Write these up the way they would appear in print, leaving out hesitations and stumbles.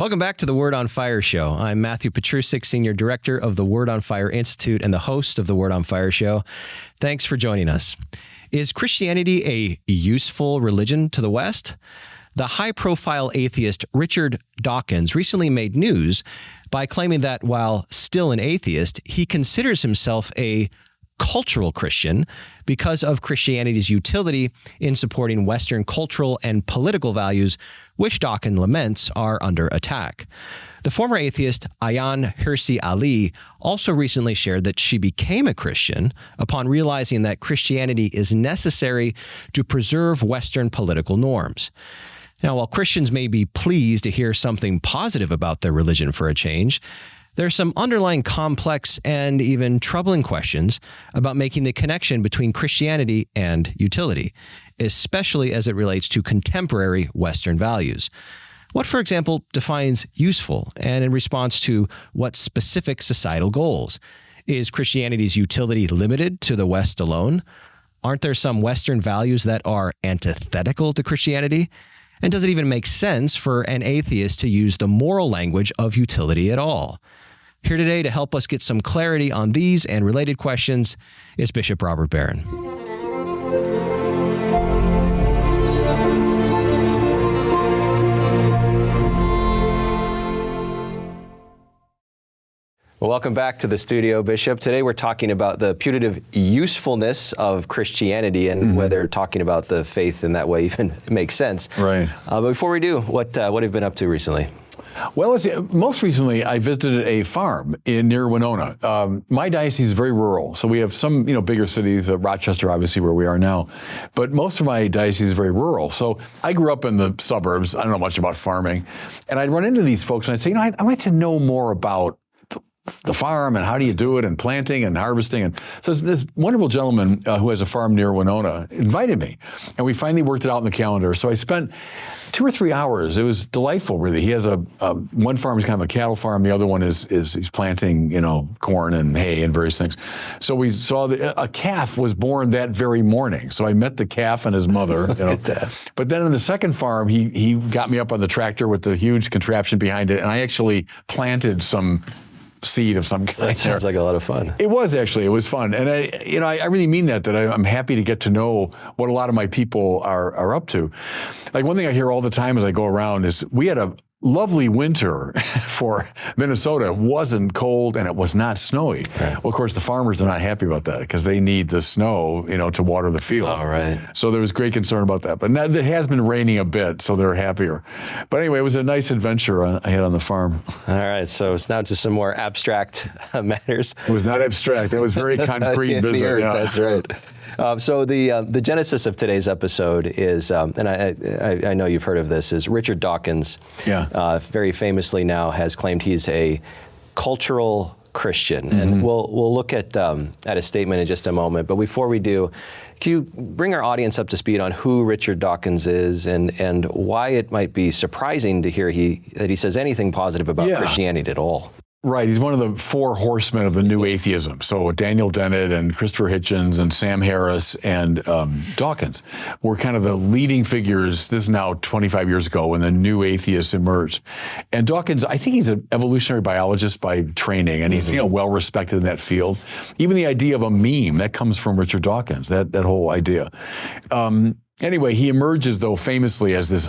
Welcome back to the Word on Fire Show. I'm Matthew Petrusik, Senior Director of the Word on Fire Institute and the host of the Word on Fire Show. Thanks for joining us. Is Christianity a useful religion to the West? The high-profile atheist Richard Dawkins recently made news by claiming that while still an atheist, he considers himself a cultural Christian because of Christianity's utility in supporting Western cultural and political values, which Dawkins laments are under attack. The former atheist Ayaan Hirsi Ali also recently shared that she became a Christian upon realizing that Christianity is necessary to preserve Western political norms. Now, while Christians may be pleased to hear something positive about their religion for a change, there are some underlying complex and even troubling questions about making the connection between Christianity and utility, especially as it relates to contemporary Western values. What, for example, defines useful, and in response to what specific societal goals? Is Christianity's utility limited to the West alone? Aren't there some Western values that are antithetical to Christianity? And does it even make sense for an atheist to use the moral language of utility at all? Here today to help us get some clarity on these and related questions is Bishop Robert Barron. Well, welcome back to the studio, Bishop. Today we're talking about the putative usefulness of Christianity and whether talking about the faith in that way even makes sense. Right. But before we do, what have you been up to recently? Well, most recently, I visited a farm near Winona. My diocese is very rural, so we have some, bigger cities, Rochester, obviously, where we are now. But most of my diocese is very rural. So I grew up in the suburbs. I don't know much about farming. And I'd run into these folks and I'd say, I'd like to know more about the farm and how do you do it and planting and harvesting. And so this wonderful gentleman who has a farm near Winona invited me, and we finally worked it out in the calendar. So I spent 2 or 3 hours. It was delightful, really. He has one farm is kind of a cattle farm. The other one is he's planting, corn and hay and various things. So we saw a calf was born that very morning. So I met the calf and his mother. But then in the second farm, he got me up on the tractor with the huge contraption behind it, and I actually planted some seed of some kind. That sounds like a lot of fun. It was actually. It was fun. And I really mean that I'm happy to get to know what a lot of my people are up to. Like one thing I hear all the time as I go around is we had a lovely winter for Minnesota. It wasn't cold and it was not snowy. Right. Well, of course, the farmers are not happy about that because they need the snow, to water the field. All right. So there was great concern about that. But now it has been raining a bit, so they're happier. But anyway, it was a nice adventure I had on the farm. All right. So it's now to some more abstract matters. It was not abstract. It was very concrete business. Yeah. That's right. So the genesis of today's episode is, and I know you've heard of this, is Richard Dawkins. Yeah. Very famously now has claimed he's a cultural Christian, and we'll look at a statement in just a moment. But before we do, can you bring our audience up to speed on who Richard Dawkins is and why it might be surprising to hear that he says anything positive about Christianity at all? Right. He's one of the 4 horsemen of the new atheism. So Daniel Dennett and Christopher Hitchens and Sam Harris and Dawkins were kind of the leading figures. This is now 25 years ago when the new atheists emerged. And Dawkins, I think he's an evolutionary biologist by training, and he's well respected in that field. Even the idea of a meme, that comes from Richard Dawkins, that whole idea. Anyway, he emerges, though, famously as this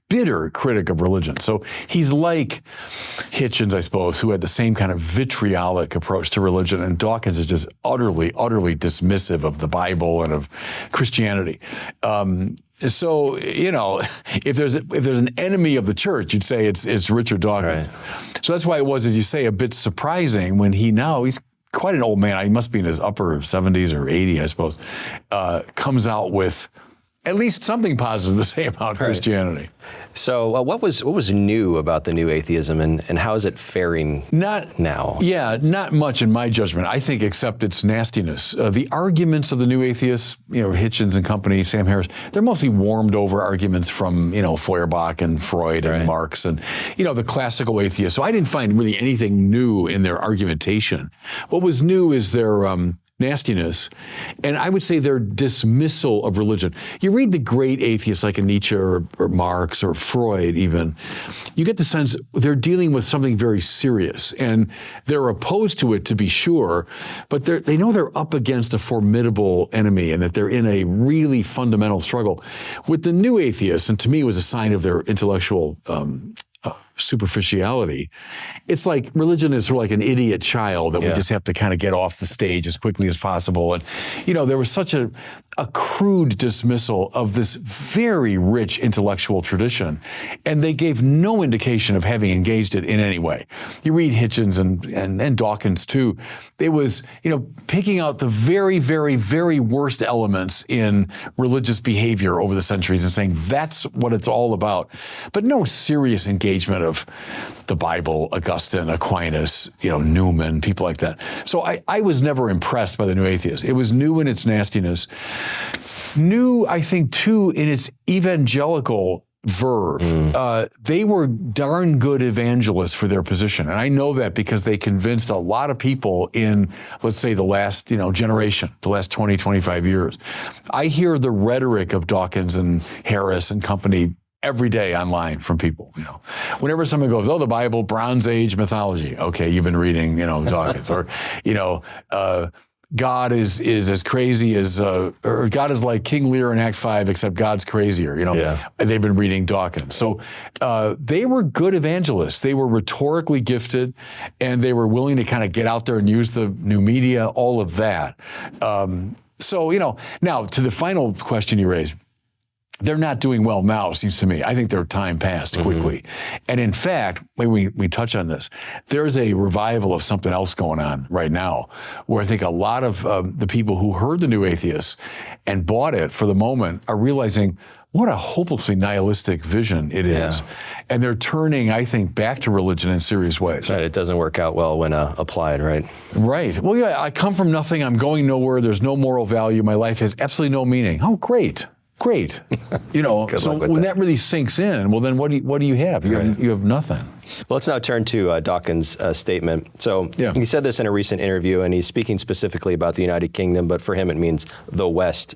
bitter critic of religion. So he's like Hitchens, I suppose, who had the same kind of vitriolic approach to religion, and Dawkins is just utterly dismissive of the Bible and of Christianity. So, if there's an enemy of the church, you'd say it's Richard Dawkins. Right. So that's why it was, as you say, a bit surprising when he's quite an old man. He must be in his upper 70s or 80, I suppose, comes out with at least something positive to say about Christianity. So what was new about the new atheism, and how is it faring now? Yeah, not much in my judgment, I think, except its nastiness. The arguments of the new atheists, Hitchens and company, Sam Harris, they're mostly warmed over arguments from, Feuerbach and Freud and Marx and, the classical atheists. So I didn't find really anything new in their argumentation. What was new is their nastiness, and I would say their dismissal of religion. You read the great atheists like a Nietzsche or Marx or Freud even, you get the sense they're dealing with something very serious, and they're opposed to it, to be sure, but they know they're up against a formidable enemy and that they're in a really fundamental struggle. With the new atheists, and to me it was a sign of their intellectual superficiality, it's like religion is sort of like an idiot child that we just have to kind of get off the stage as quickly as possible. And, there was such a crude dismissal of this very rich intellectual tradition, and they gave no indication of having engaged it in any way. You read Hitchens and Dawkins too. It was, picking out the very, very, very worst elements in religious behavior over the centuries and saying that's what it's all about. But no serious engagement of the Bible, Augustine, Aquinas, Newman, people like that. So I was never impressed by the new atheists. It was new in its nastiness. New, I think, too, in its evangelical verve. They were darn good evangelists for their position. And I know that because they convinced a lot of people in, let's say, the last, generation, the last 20, 25 years. I hear the rhetoric of Dawkins and Harris and company every day online from people. Whenever someone goes, the Bible, Bronze Age mythology. Okay, you've been reading, Dawkins. Or, God is as crazy as, or God is like King Lear in Act 5, except God's crazier. They've been reading Dawkins. So they were good evangelists. They were rhetorically gifted, and they were willing to kind of get out there and use the new media, all of that. So, now to the final question you raised. They're not doing well now, it seems to me. I think their time passed quickly. And in fact, we touch on this, there's a revival of something else going on right now, where I think a lot of the people who heard the new atheists and bought it for the moment are realizing what a hopelessly nihilistic vision it is. And they're turning, I think, back to religion in serious ways. Right, it doesn't work out well when applied, right? Right. Well, I come from nothing, I'm going nowhere, there's no moral value, my life has absolutely no meaning. Oh, great. Great. So when that really sinks in, well, then what do you have? You have nothing. Well, let's now turn to Dawkins' statement. So he said this in a recent interview, and he's speaking specifically about the United Kingdom, but for him it means the West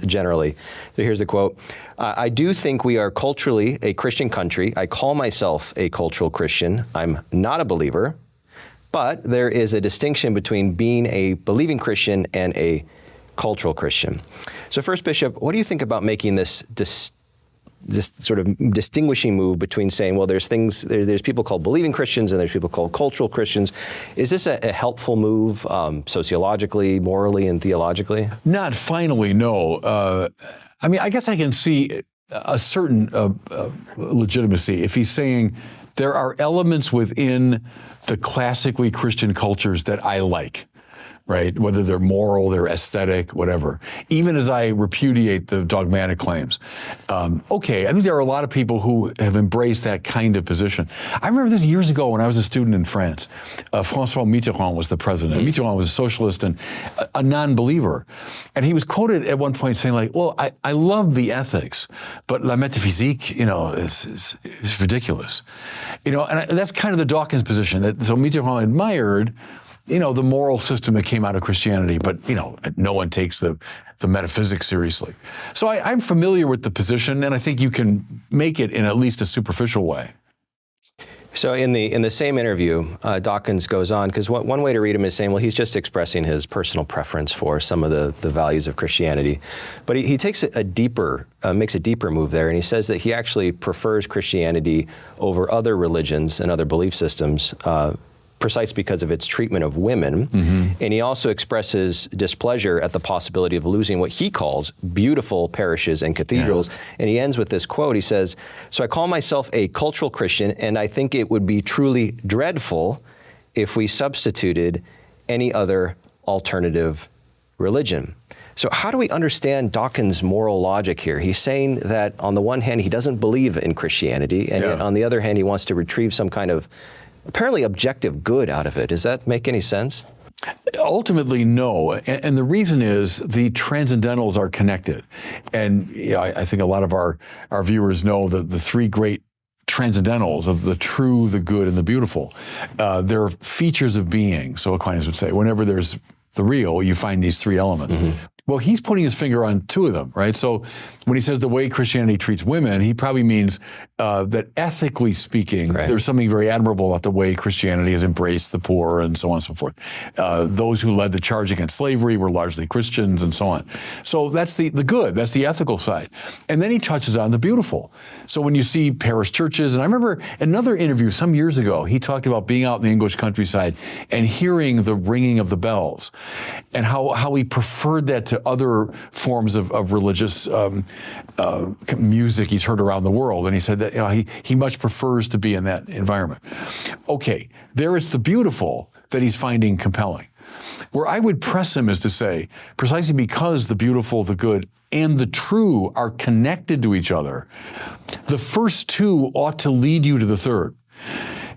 generally. So here's the quote. I do think we are culturally a Christian country. I call myself a cultural Christian. I'm not a believer, but there is a distinction between being a believing Christian and a cultural Christian. So first, Bishop, what do you think about making this sort of distinguishing move between saying, well, there's people called believing Christians and there's people called cultural Christians. Is this a helpful move sociologically, morally, and theologically? Not finally, no. I guess I can see a certain legitimacy if he's saying there are elements within the classically Christian cultures that I like. Right? Whether they're moral, they're aesthetic, whatever. Even as I repudiate the dogmatic claims. I think there are a lot of people who have embraced that kind of position. I remember this years ago when I was a student in France. François Mitterrand was the president. Mitterrand was a socialist and a non-believer. And he was quoted at one point saying I love the ethics, but la métaphysique, is ridiculous. And that's kind of the Dawkins position. So Mitterrand admired the moral system that came out of Christianity, but, no one takes the metaphysics seriously. So I'm familiar with the position, and I think you can make it in at least a superficial way. So in the same interview, Dawkins goes on, because one way to read him is saying, well, he's just expressing his personal preference for some of the values of Christianity. But he takes makes a deeper move there, and he says that he actually prefers Christianity over other religions and other belief systems, precise because of its treatment of women. And he also expresses displeasure at the possibility of losing what he calls beautiful parishes and cathedrals. And he ends with this quote. He says, so I call myself a cultural Christian, and I think it would be truly dreadful if we substituted any other alternative religion. So how do we understand Dawkins' moral logic here? He's saying that on the one hand, he doesn't believe in Christianity, and yet on the other hand, he wants to retrieve some kind of apparently objective good out of it. Does that make any sense? Ultimately, no. And the reason is the transcendentals are connected. And I think a lot of our viewers know that the three great transcendentals of the true, the good, and the beautiful. They're features of being, so Aquinas would say. Whenever there's the real, you find these three elements. Well, he's putting his finger on two of them, right? So when he says the way Christianity treats women, he probably means that ethically speaking, there's something very admirable about the way Christianity has embraced the poor and so on and so forth. Those who led the charge against slavery were largely Christians and so on. So that's the good, that's the ethical side. And then he touches on the beautiful. So when you see parish churches, and I remember another interview some years ago, he talked about being out in the English countryside and hearing the ringing of the bells and how he preferred that to other forms of religious music he's heard around the world. And he said that he much prefers to be in that environment. Okay, there is the beautiful that he's finding compelling. Where I would press him is to say, precisely because the beautiful, the good, and the true are connected to each other, the first two ought to lead you to the third.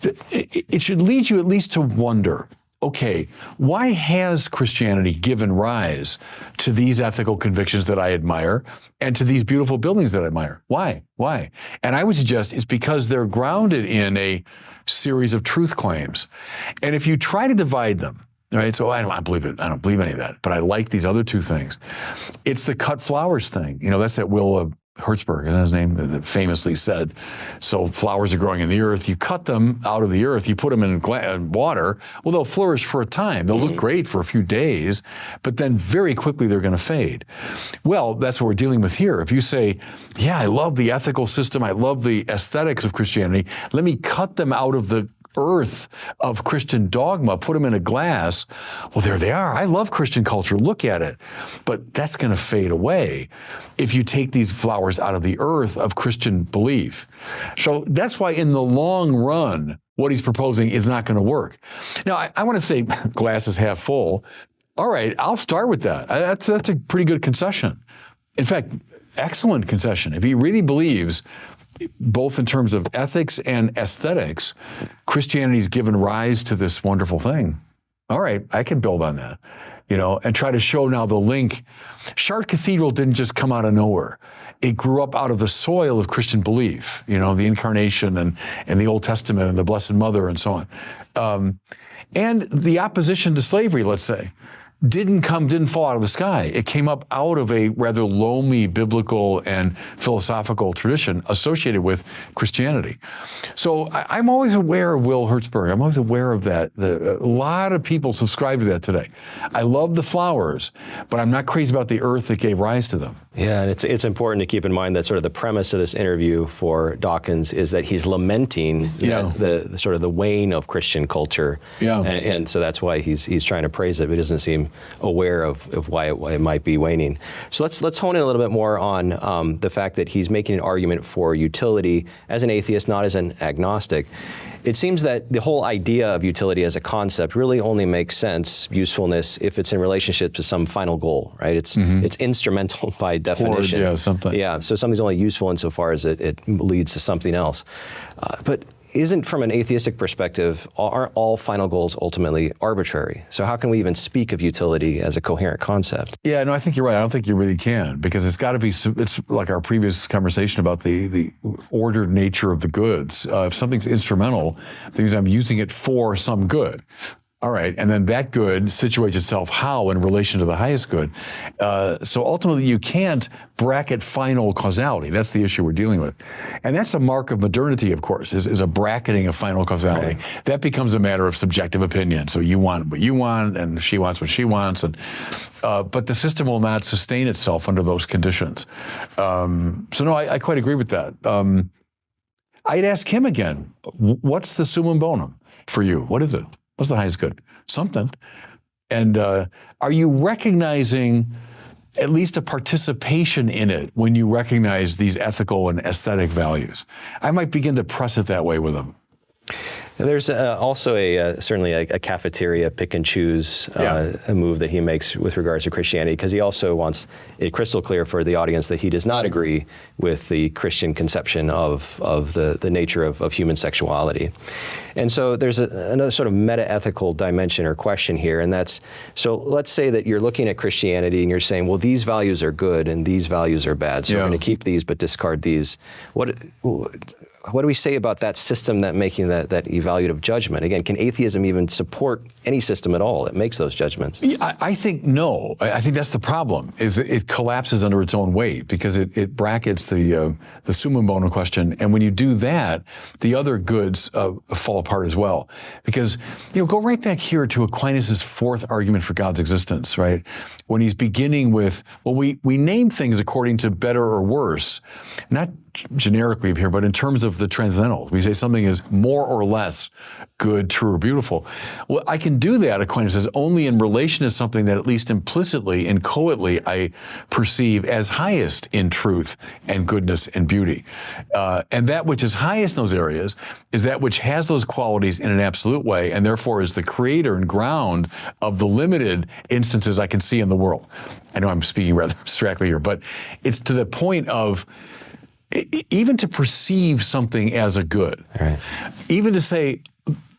It should lead you at least to wonder, okay, why has Christianity given rise to these ethical convictions that I admire and to these beautiful buildings that I admire? Why? And I would suggest it's because they're grounded in a series of truth claims. And if you try to divide them, right? So I don't believe it. I don't believe any of that, but I like these other two things. It's the cut flowers thing. That's that Will Hertzberg, isn't his name, that famously said, so flowers are growing in the earth. You cut them out of the earth, you put them in water, well, they'll flourish for a time. They'll look great for a few days, but then very quickly they're going to fade. Well, that's what we're dealing with here. If you say, yeah, I love the ethical system, I love the aesthetics of Christianity, let me cut them out of the earth of Christian dogma, put them in a glass. Well, there they are. I love Christian culture. Look at it. But that's going to fade away if you take these flowers out of the earth of Christian belief. So that's why in the long run, what he's proposing is not going to work. Now, I want to say glass is half full. All right, I'll start with that. That's a pretty good concession. In fact, excellent concession. If he really believes, both in terms of ethics and aesthetics, Christianity's given rise to this wonderful thing. All right, I can build on that, and try to show now the link. Chartres Cathedral didn't just come out of nowhere. It grew up out of the soil of Christian belief, the Incarnation and the Old Testament and the Blessed Mother and so on. And the opposition to slavery, let's say, didn't fall out of the sky. It came up out of a rather loamy biblical and philosophical tradition associated with Christianity. So I'm always aware of Will Hertzberg. I'm always aware of that. A lot of people subscribe to that today. I love the flowers, but I'm not crazy about the earth that gave rise to them. Yeah, and it's important to keep in mind that sort of the premise of this interview for Dawkins is that he's lamenting the sort of the wane of Christian culture. Yeah. And so that's why he's trying to praise it, but he doesn't seem aware of why it might be waning. So let's hone in a little bit more on the fact that he's making an argument for utility as an atheist, not as an agnostic. It seems that the whole idea of utility as a concept really only makes sense, usefulness, if it's in relationship to some final goal, right? It's instrumental by definition. Something. Yeah, so something's only useful insofar as it leads to something else. But isn't, from an atheistic perspective, aren't all final goals ultimately arbitrary? So how can we even speak of utility as a coherent concept? Yeah, no, I think you're right. I don't think you really can, because it's got to be, it's like our previous conversation about the ordered nature of the goods. If something's instrumental, that means I'm using it for some good. All right, and then that good situates itself how in relation to the highest good. So ultimately, you can't bracket final causality. That's the issue we're dealing with. And that's a mark of modernity, of course, is a bracketing of final causality. Right. That becomes a matter of subjective opinion. So you want what you want, and she wants what she wants. And but the system will not sustain itself under those conditions. So no, I quite agree with that. I'd ask him again, what's the summum bonum for you? What is it? What's the highest good? Something. And are you recognizing at least a participation in it when you recognize these ethical and aesthetic values? I might begin to press it that way with them. And there's also certainly a cafeteria pick and choose a move that he makes with regards to Christianity, because he also wants it crystal clear for the audience that he does not agree with the Christian conception of the nature of human sexuality. And so there's another sort of meta-ethical dimension or question here, and that's, so let's say that you're looking at Christianity and you're saying, well, these values are good and these values are bad, so we're going to keep these but discard these. what do we say about that system that making that evaluative judgment? Again, can atheism even support any system at all that makes those judgments? I think no. I think that's the problem, is it collapses under its own weight because it brackets the summum bonum question. And when you do that, the other goods fall apart as well. Because, go right back here to Aquinas' fourth argument for God's existence, right? When he's beginning with, we name things according to better or worse, not generically here, but in terms of the transcendental. We say something is more or less good, true, or beautiful. Well, I can do that, Aquinas says, only in relation to something that at least implicitly, inchoately, I perceive as highest in truth and goodness and beauty. And that which is highest in those areas is that which has those qualities in an absolute way, and therefore is the creator and ground of the limited instances I can see in the world. I know I'm speaking rather abstractly here, but it's to the point of even to perceive something as a good, right. Even to say,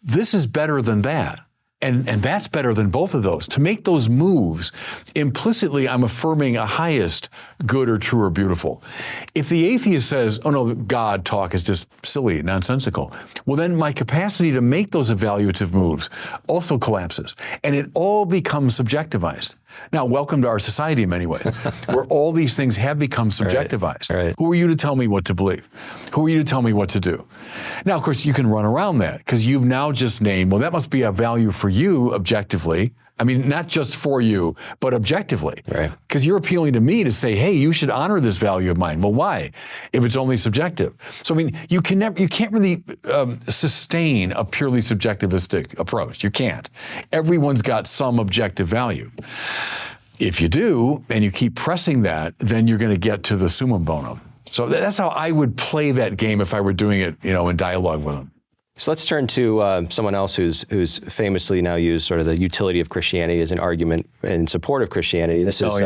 this is better than that, and that's better than both of those. To make those moves, implicitly I'm affirming a highest good or true or beautiful. If the atheist says, oh no, God talk is just silly, nonsensical, well then my capacity to make those evaluative moves also collapses, and it all becomes subjectivized. Now, welcome to our society in many ways, where all these things have become subjectivized. Right. Who are you to tell me what to believe? Who are you to tell me what to do? Now, of course, you can run around that because you've now just named, well, that must be a value for you objectively. I mean, not just for you, but objectively. Right. Because you're appealing to me to say, hey, you should honor this value of mine. Well, why? If it's only subjective. So, I mean, you can't really sustain a purely subjectivistic approach. You can't. Everyone's got some objective value. If you do, and you keep pressing that, then you're going to get to the summum bonum. So that's how I would play that game if I were doing it, in dialogue with them. So let's turn to someone else who's famously now used sort of the utility of Christianity as an argument in support of Christianity. This is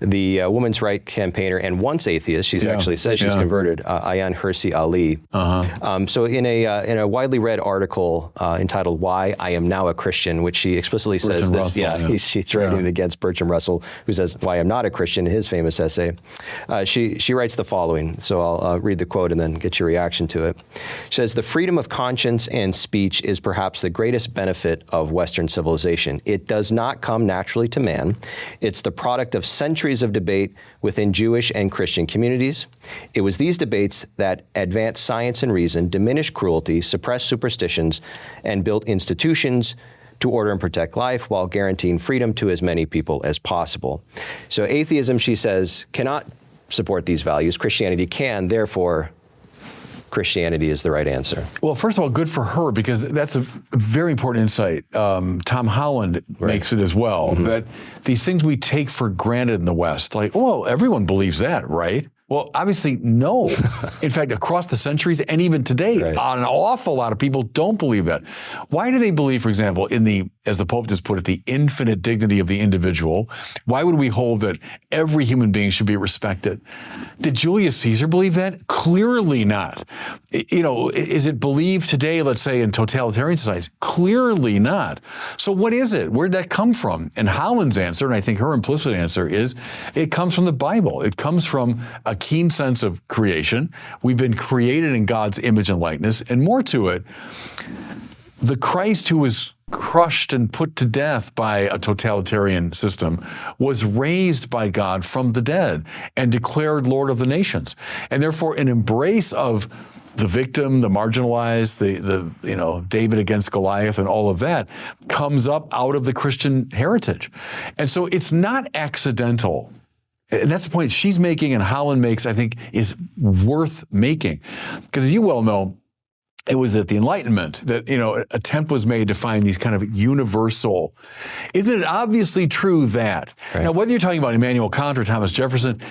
the women's right campaigner and once atheist. She's actually says she's converted. Ayaan Hirsi Ali. So in a widely read article entitled "Why I Am Now a Christian," which she explicitly says she's writing against Bertrand Russell, who says "Why I'm not a Christian" in his famous essay. She writes the following. So I'll read the quote and then get your reaction to it. She says, "The freedom of conscience and speech is perhaps the greatest benefit of Western civilization. It does not come naturally to man. It's the product of centuries of debate within Jewish and Christian communities. It was these debates that advanced science and reason, diminished cruelty, suppressed superstitions, and built institutions to order and protect life while guaranteeing freedom to as many people as possible." So atheism, she says, cannot support these values. Christianity can, therefore Christianity is the right answer. Well, first of all, good for her, because that's a very important insight. Tom Holland makes it as well, that these things we take for granted in the West, like, well, everyone believes that, right? Well, obviously, no. In fact, across the centuries and even today, an awful lot of people don't believe that. Why do they believe, for example, in the, as the Pope just put it, the infinite dignity of the individual? Why would we hold that every human being should be respected? Did Julius Caesar believe that? Clearly not. Is it believed today, let's say, in totalitarian societies? Clearly not. So what is it? Where'd that come from? And Holland's answer, and I think her implicit answer is, it comes from the Bible. It comes from a keen sense of creation. We've been created in God's image and likeness, and more to it, the Christ who was crushed and put to death by a totalitarian system was raised by God from the dead and declared Lord of the nations. And therefore, an embrace of the victim, the marginalized, the David against Goliath and all of that comes up out of the Christian heritage. And so it's not accidental. And that's the point she's making and Holland makes, I think, is worth making. Because as you well know, it was at the Enlightenment that, an attempt was made to find these kind of universal. Isn't it obviously true that? Now, whether you're talking about Immanuel Kant or Thomas Jefferson,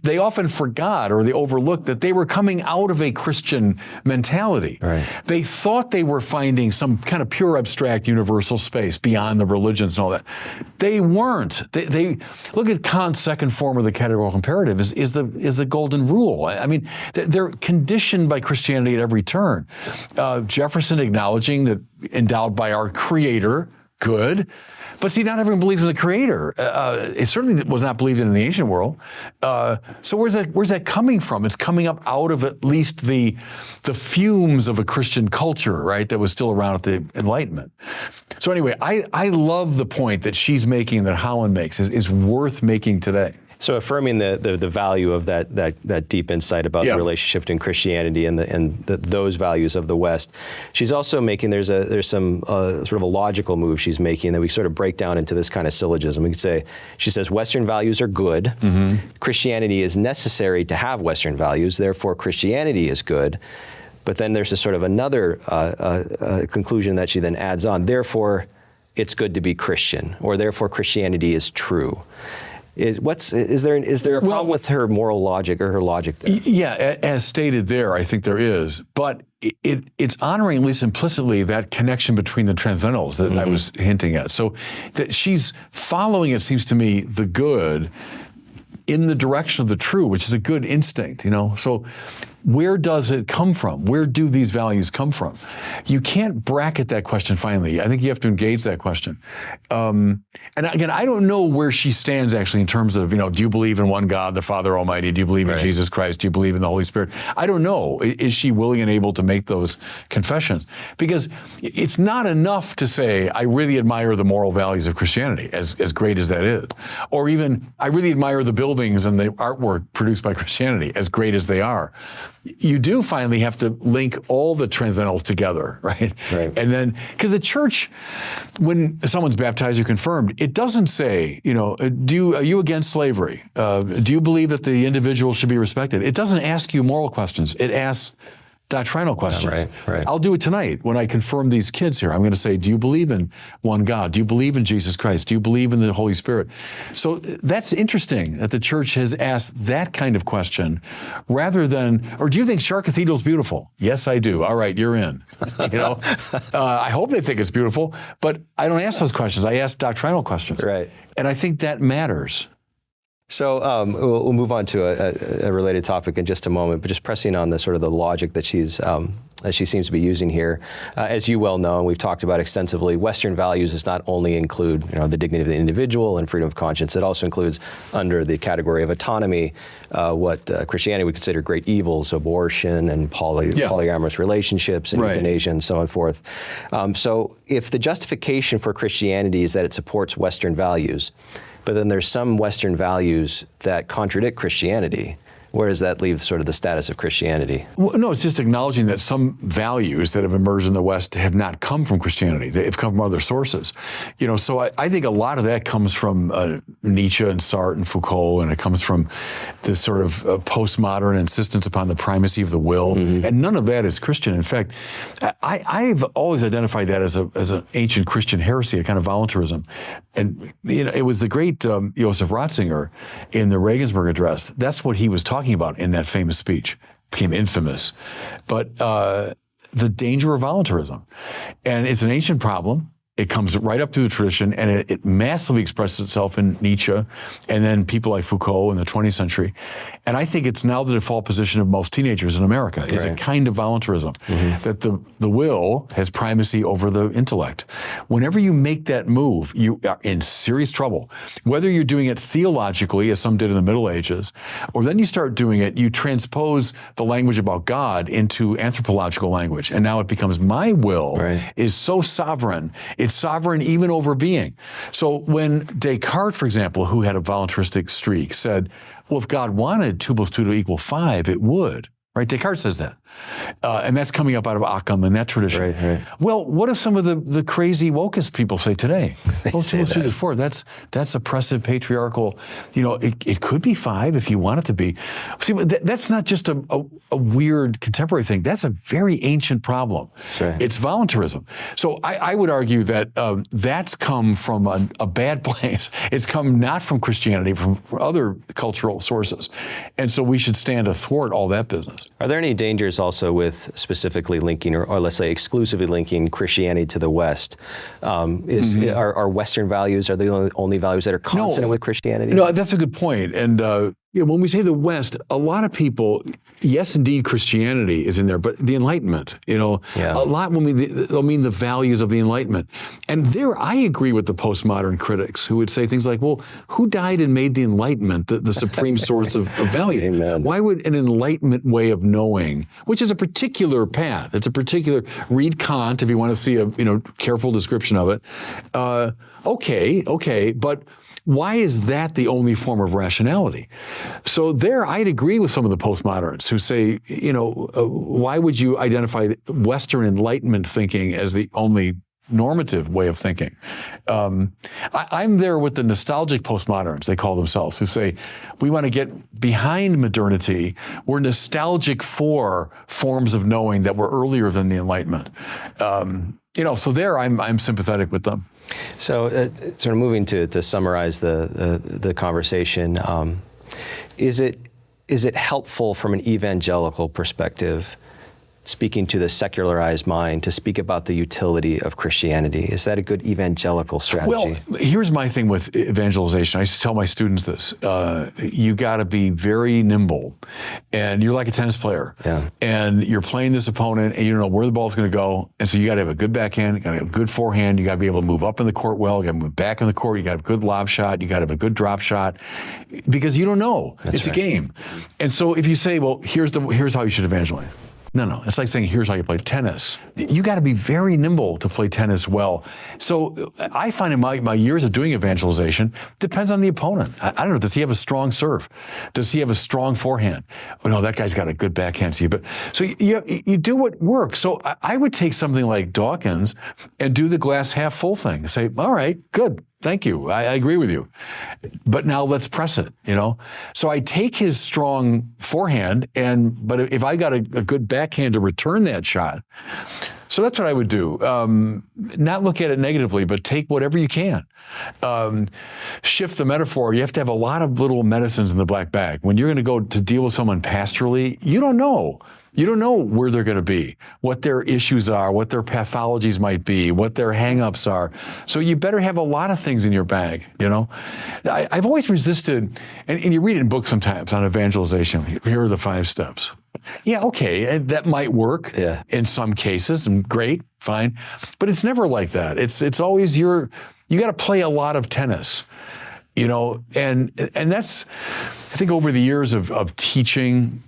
they often forgot or they overlooked that they were coming out of a Christian mentality. They thought they were finding some kind of pure abstract universal space beyond the religions and all that. They weren't. They look at Kant's second form of the categorical imperative is the golden rule. I mean, they're conditioned by Christianity at every turn. Jefferson acknowledging that endowed by our Creator, good. But see, not everyone believes in the Creator. It certainly was not believed in the ancient world. So where's that coming from? It's coming up out of at least the fumes of a Christian culture, right, that was still around at the Enlightenment. So anyway, I love the point that she's making, that Holland makes, is worth making today. So affirming the value of that deep insight about the relationship between Christianity and those values of the West. She's also making, there's some sort of a logical move she's making that we sort of break down into this kind of syllogism. We could say, she says, Western values are good. Christianity is necessary to have Western values, therefore Christianity is good. But then there's a sort of another conclusion that she then adds on, therefore it's good to be Christian, or therefore Christianity is true. Is there a problem with her moral logic or her logic there? Yeah, as stated there, I think there is. But it's honoring, at least implicitly, that connection between the transcendentals that I was hinting at. So that she's following, it seems to me, the good in the direction of the true, which is a good instinct, So where does it come from? Where do these values come from? You can't bracket that question finally. I think you have to engage that question. And again, I don't know where she stands actually in terms of, do you believe in one God, the Father Almighty? Do you believe in Jesus Christ? Do you believe in the Holy Spirit? I don't know. Is she willing and able to make those confessions? Because it's not enough to say, I really admire the moral values of Christianity, as great as that is. Or even, I really admire the buildings and the artwork produced by Christianity, as great as they are. You do finally have to link all the transcendentals together, right? And then, because the church, when someone's baptized or confirmed, it doesn't say, are you against slavery? Do you believe that the individual should be respected? It doesn't ask you moral questions. It asks doctrinal questions. Right. I'll do it tonight when I confirm these kids here. I'm going to say, do you believe in one God? Do you believe in Jesus Christ? Do you believe in the Holy Spirit? So that's interesting that the church has asked that kind of question rather than, or do you think Chartres Cathedral is beautiful? Yes, I do. All right, you're in. I hope they think it's beautiful, but I don't ask those questions. I ask doctrinal questions. Right. And I think that matters. So we'll move on to a related topic in just a moment, but just pressing on the sort of the logic that she seems to be using here. As you well know, and we've talked about extensively, Western values does not only include the dignity of the individual and freedom of conscience. It also includes, under the category of autonomy, what Christianity would consider great evils, abortion and polyamorous relationships and euthanasia and so on and forth. So if the justification for Christianity is that it supports Western values, but then there's some Western values that contradict Christianity, where does that leave sort of the status of Christianity? Well, no, it's just acknowledging that some values that have emerged in the West have not come from Christianity. They've come from other sources. So I think a lot of that comes from Nietzsche and Sartre and Foucault, and it comes from this sort of postmodern insistence upon the primacy of the will. And none of that is Christian. In fact, I've always identified that as an ancient Christian heresy, a kind of voluntarism. And it was the great Joseph Ratzinger in the Regensburg Address. That's what he was talking about in that famous speech. Became infamous. But the danger of voluntarism. And it's an ancient problem. It comes right up through the tradition, and it massively expresses itself in Nietzsche and then people like Foucault in the 20th century. And I think it's now the default position of most teenagers in America is a kind of voluntarism, that the will has primacy over the intellect. Whenever you make that move, you are in serious trouble. Whether you're doing it theologically, as some did in the Middle Ages, or then you start doing it, you transpose the language about God into anthropological language. And now it becomes my will is so sovereign. It's sovereign even over being. So when Descartes, for example, who had a voluntaristic streak, said, well, if God wanted 2 + 2 to equal 5, it would. Right? Descartes says that. And that's coming up out of Occam and that tradition. Well, what if some of the crazy wokest people say today? Well, 2 + 2 is 4. That's oppressive, patriarchal. It could be 5 if you want it to be. See, that's not just a weird contemporary thing. That's a very ancient problem. It's voluntarism. So I would argue that that's come from a bad place. It's come not from Christianity, from other cultural sources. And so we should stand athwart all that business. Are there any dangers also with specifically linking, or let's say exclusively linking Christianity to the West? Are Western values, are they the only values that are consonant with Christianity? No, that's a good point. And when we say the West, a lot of people, yes, indeed, Christianity is in there, but the Enlightenment, a lot when they'll mean the values of the Enlightenment. And there, I agree with the postmodern critics who would say things like, well, who died and made the Enlightenment the supreme source of value? Amen. Why would an Enlightenment way of knowing, which is a particular path, it's a particular, read Kant if you want to see a careful description of it. Okay, but why is that the only form of rationality? So there, I'd agree with some of the postmoderns who say, why would you identify Western Enlightenment thinking as the only normative way of thinking? I'm there with the nostalgic postmoderns, they call themselves, who say, we want to get behind modernity. We're nostalgic for forms of knowing that were earlier than the Enlightenment. So there, I'm sympathetic with them. So, sort of moving to summarize the conversation, is it helpful from an evangelical perspective, speaking to the secularized mind, to speak about the utility of Christianity? Is that a good evangelical strategy? Well, here's my thing with evangelization. I used to tell my students this. You got to be very nimble. And you're like a tennis player. Yeah. And you're playing this opponent, and you don't know where the ball's going to go. And so you got to have a good backhand, you got to have a good forehand, you got to be able to move up in the court well, you got to move back in the court, you got to have a good lob shot, you got to have a good drop shot, because you don't know. It's right. A game. And so if you say, well, here's how you should evangelize. No. It's like saying, here's how you play tennis. You got to be very nimble to play tennis well. So I find in my years of doing evangelization, depends on the opponent. I don't know, does he have a strong serve? Does he have a strong forehand? Oh, no, that guy's got a good backhand. So you do what works. So I would take something like Dawkins and do the glass half full thing. Say, all right, good. Thank you. I agree with you. But now let's press it, So I take his strong forehand, but if I got a good backhand to return that shot, so that's what I would do. Not look at it negatively, but take whatever you can. Shift the metaphor. You have to have a lot of little medicines in the black bag. When you're going to go to deal with someone pastorally, you don't know. You don't know where they're going to be, what their issues are, what their pathologies might be, what their hang-ups are. So you better have a lot of things in your bag, I've always resisted, and you read it in books sometimes on evangelization. Here are the 5 steps. Yeah, okay, that might work in some cases, and great, fine. But it's never like that. It's always you got to play a lot of tennis, and that's, I think over the years of teaching,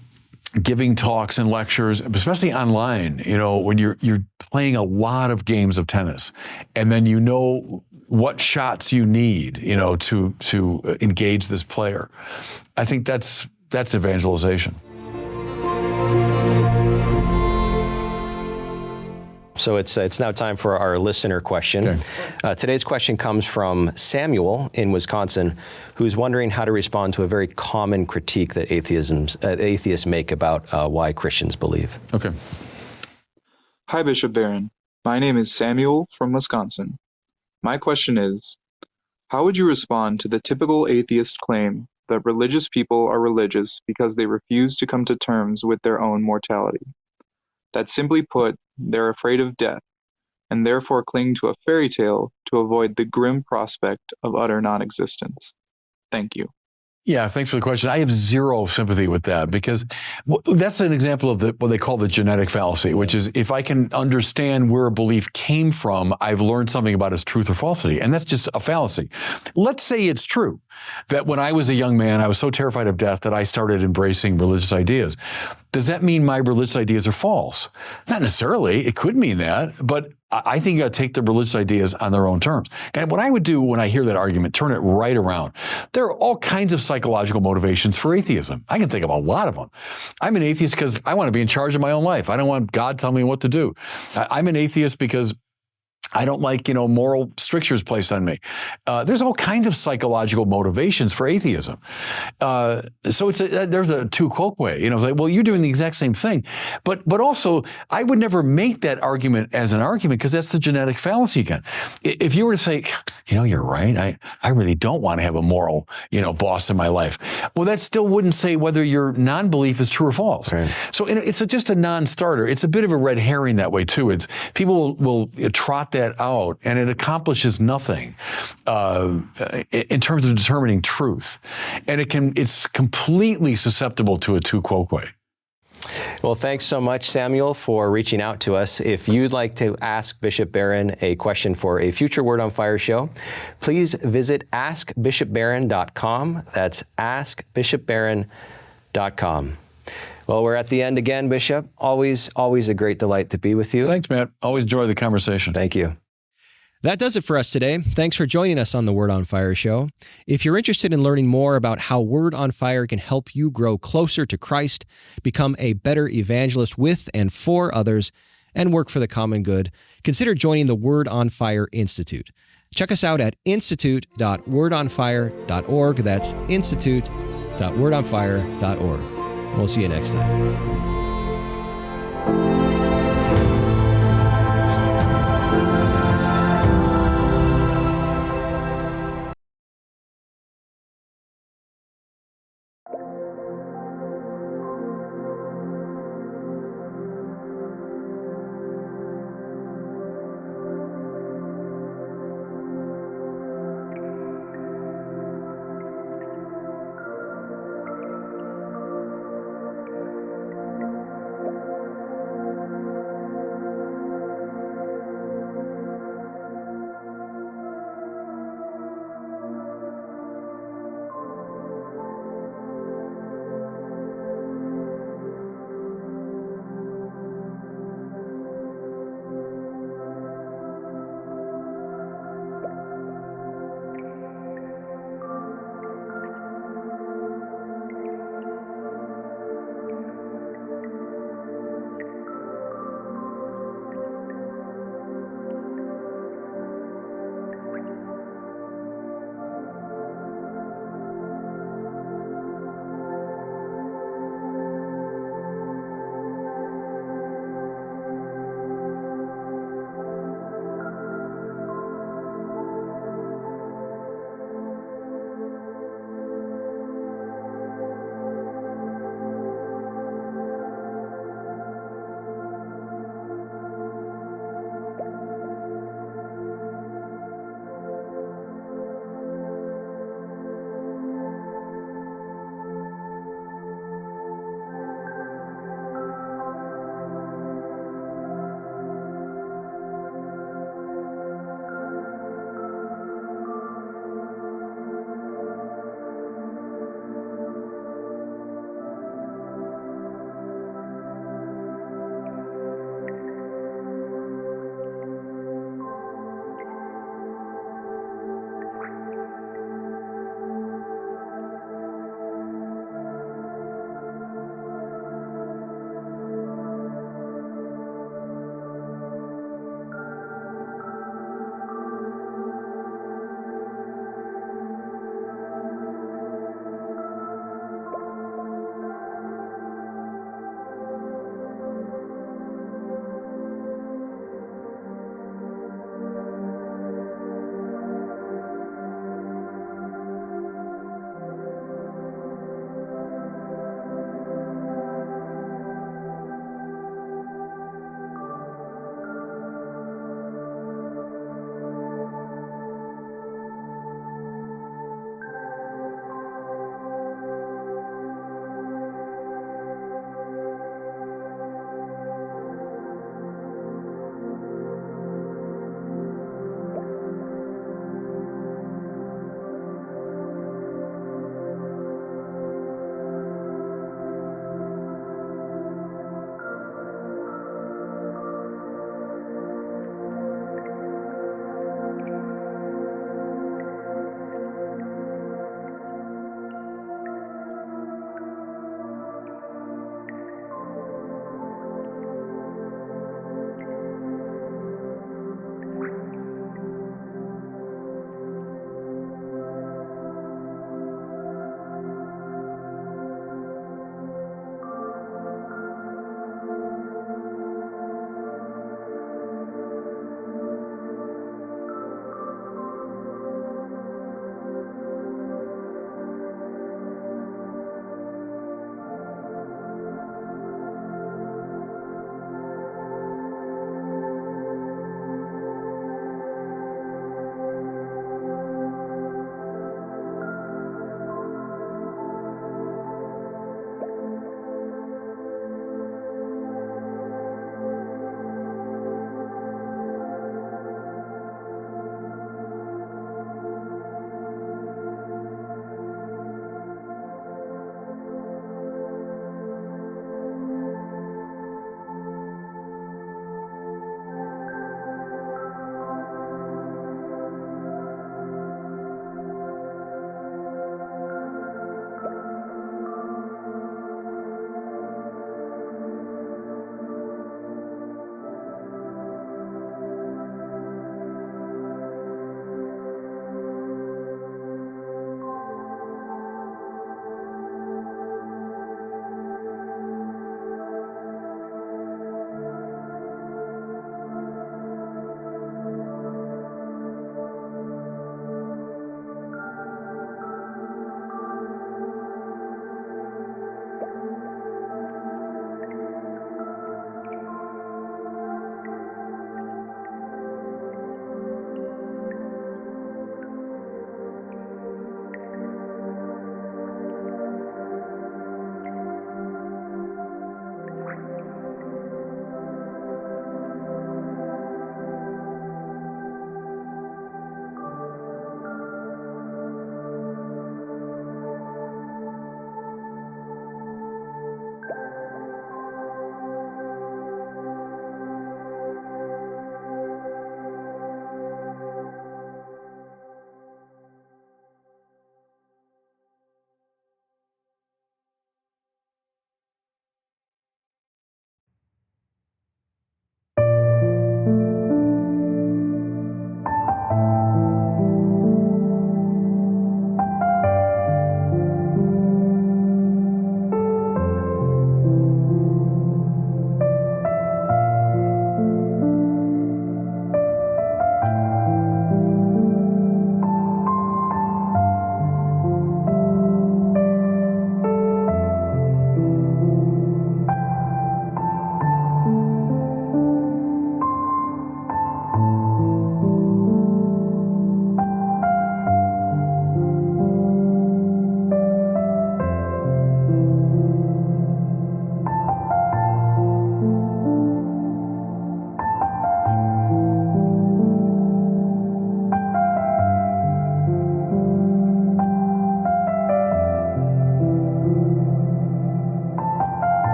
giving talks and lectures, especially online, when you're playing a lot of games of tennis, and then what shots you need, to engage this player. I think that's evangelization. So it's now time for our listener question. Okay. Today's question comes from Samuel in Wisconsin, who's wondering how to respond to a very common critique that atheists make about why Christians believe. Okay. Hi, Bishop Barron. My name is Samuel from Wisconsin. My question is, how would you respond to the typical atheist claim that religious people are religious because they refuse to come to terms with their own mortality? That simply put, they're afraid of death, and therefore cling to a fairy tale to avoid the grim prospect of utter non-existence. Thank you. Yeah, thanks for the question. I have zero sympathy with that, because that's an example of what they call the genetic fallacy, which is if I can understand where a belief came from, I've learned something about its truth or falsity. And that's just a fallacy. Let's say it's true that when I was a young man, I was so terrified of death that I started embracing religious ideas. Does that mean my religious ideas are false? Not necessarily. It could mean that, but I think you got to take the religious ideas on their own terms. And what I would do when I hear that argument, turn it right around. There are all kinds of psychological motivations for atheism. I can think of a lot of them. I'm an atheist because I want to be in charge of my own life. I don't want God telling me what to do. I'm an atheist because I don't like, moral strictures placed on me. There's all kinds of psychological motivations for atheism. So there's a tu quoque, it's like, well, you're doing the exact same thing. But also, I would never make that argument as an argument, because that's the genetic fallacy again. If you were to say, you're right, I really don't want to have a moral, boss in my life. Well, that still wouldn't say whether your non-belief is true or false. Right. So it's just a non-starter. It's a bit of a red herring that way too. People will trot that out, and it accomplishes nothing in terms of determining truth. And it's completely susceptible to a tu quoque. Well, thanks so much, Samuel, for reaching out to us. If you'd like to ask Bishop Barron a question for a future Word on Fire show, please visit askbishopbarron.com. That's askbishopbarron.com. Well, we're at the end again, Bishop. Always a great delight to be with you. Thanks, Matt. Always enjoy the conversation. Thank you. That does it for us today. Thanks for joining us on the Word on Fire show. If you're interested in learning more about how Word on Fire can help you grow closer to Christ, become a better evangelist with and for others, and work for the common good, consider joining the Word on Fire Institute. Check us out at institute.wordonfire.org. That's institute.wordonfire.org. We'll see you next time.